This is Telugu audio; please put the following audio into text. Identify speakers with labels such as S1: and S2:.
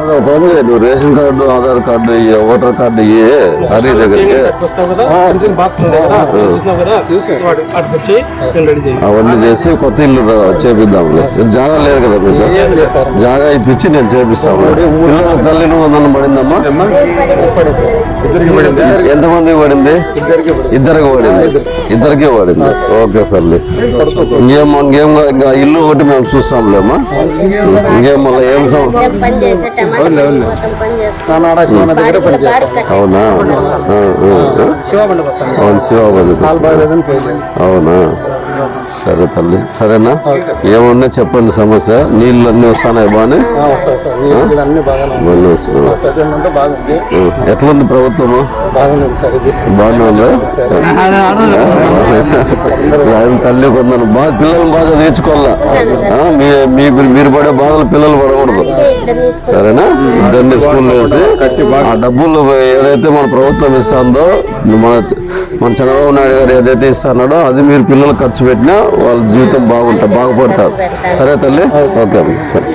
S1: నువ్వు ration card, Aadhaar card, voter card Hari దగ్గరికి అవన్నీ చేసి కొత్త ఇల్లు చేపిద్దాంలే. జాగా లేదు కదా మీకు, జాగా ఇప్పించి నేను చేపిస్తాను. పిల్లల తల్లి నువ్వు నన్ను పడిందమ్మా? ఎంతమందికి పడింది? ఇద్దరికి పడింది. ఇద్దరికి పడింది. ఓకే సర్లే. ఇంకేం ఇంకా ఇల్లు ఒకటి మేము చూస్తాంలేమ్మా. ఇంకేం మళ్ళీ ఏం అవునా? శివాబండి. అవునా? సరే తల్లి, సరేనా? ఏమన్నా చెప్పండి సమస్య. నీళ్ళు అన్ని వస్తున్నాయి బాగానే? ఎట్లుంది ప్రభుత్వము? బాగానే ఉందా? తల్లి కొందరు బాగా పిల్లలు బాగా చదివించుకోవాలా. మీరు పడే బాధలు పిల్లలు పడకూడదు. సరేనా? ఇద్దరిని స్కూల్లో వేసి ఆ డబ్బులు ఏదైతే మన ప్రభుత్వం ఇస్తుందో, మన చంద్రబాబు నాయుడు గారు ఏదైతే ఇస్తున్నాడో అది మీరు పిల్లలు ఖర్చు పెట్టినా వాళ్ళ జీవితం బాగుపడతారు. సరే తల్లి? ఓకే సరే.